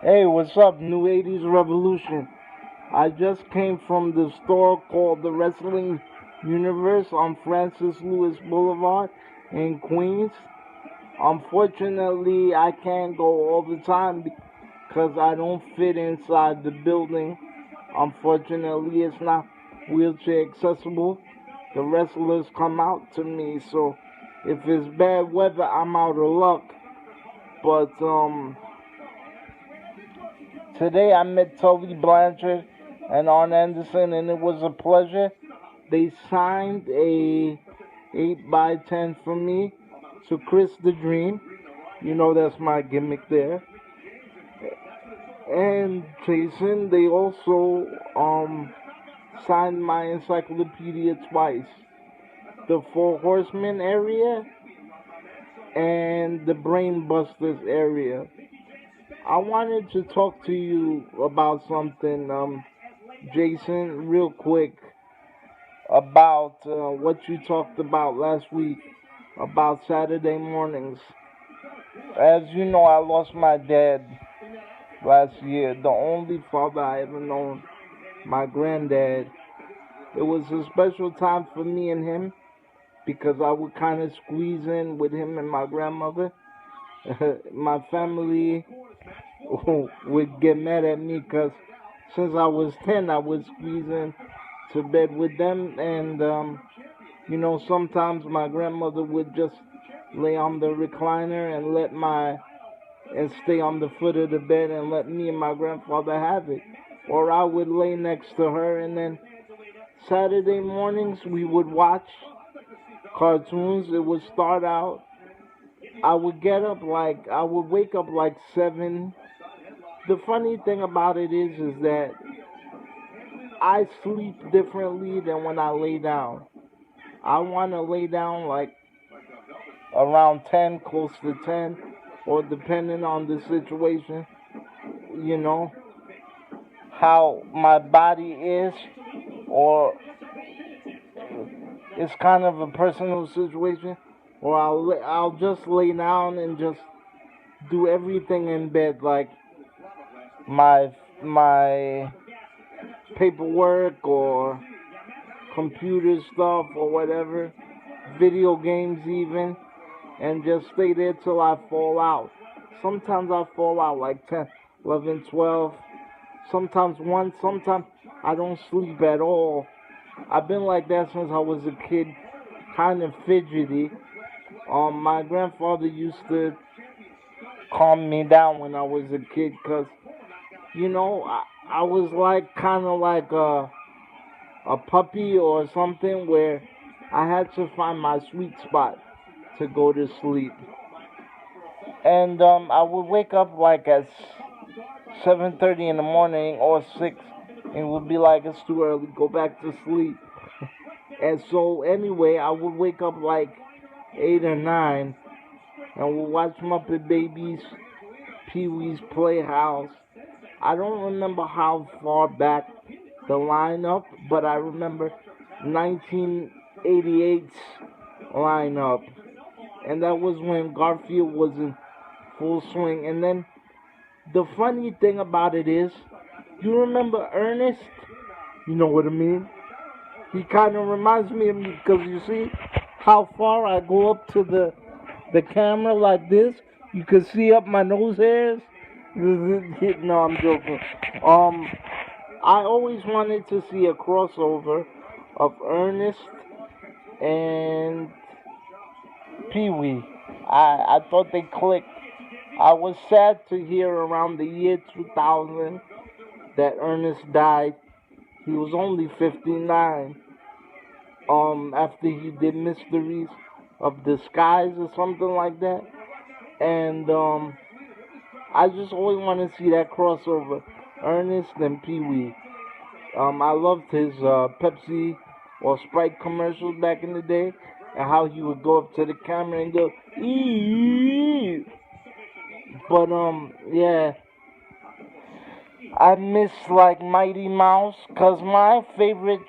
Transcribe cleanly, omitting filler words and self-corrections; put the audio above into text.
Hey, what's up, New 80s Revolution? I just came from the store called the Wrestling Universe on Francis Lewis Boulevard in Queens. Unfortunately, I can't go all the time because I don't fit inside the building. Unfortunately, it's not wheelchair accessible. The wrestlers come out to me, so if it's bad weather, I'm out of luck. But, today I met Tully Blanchard and Arn Anderson, and it was a pleasure. They signed a 8x10 for me to Chris the Dream. You know that's my gimmick there. And Jason, they also signed my encyclopedia twice. The Four Horsemen area and the Brain Busters area. I wanted to talk to you about something, Jason, real quick, about what you talked about last week about Saturday mornings. As you know, I lost my dad last year, the only father I ever known, my granddad. It was a special time for me and him because I would kind of squeeze in with him and my grandmother. My family would get mad at me because since I was 10, I would squeeze in to bed with them. And, sometimes my grandmother would just lay on the recliner and stay on the foot of the bed and let me and my grandfather have it. Or I would lay next to her, and then Saturday mornings we would watch cartoons. It would start out. I would wake up like 7. The funny thing about it is that I sleep differently than when I lay down. I want to lay down like around 10, close to 10, or depending on the situation, you know, how my body is, or it's kind of a personal situation, or I'll just lay down and just do everything in bed, like my paperwork or computer stuff or whatever, video games even, and just stay there till I fall out. Sometimes I fall out like 10, 11, 12. Sometimes 1, sometimes I don't sleep at all. I've been like that since I was a kid, kind of fidgety. My grandfather used to calm me down when I was a kid because, I was like kind of like a puppy or something where I had to find my sweet spot to go to sleep. And I would wake up like at 7:30 in the morning or 6, and it would be like it's too early, go back to sleep. And so anyway, I would wake up like 8 or 9, and we'll watch Muppet Babies, Pee-wee's Playhouse. I don't remember how far back the lineup, but I remember 1988's lineup, and that was when Garfield was in full swing. And then the funny thing about it is, you remember Ernest? You know what I mean? He kind of reminds me of me because you see how far I go up to the camera like this. You can see up my nose hairs. No, I'm joking. I always wanted to see a crossover of Ernest and Pee-wee. I thought they clicked. I was sad to hear around the year 2000 that Ernest died. He was only 59. After he did Mysteries of Disguise or something like that. And I just always want to see that crossover, Ernest and Pee-wee. I loved his Pepsi or Sprite commercials back in the day, and how he would go up to the camera and go, eee. But yeah, I miss like Mighty Mouse, cause my favorite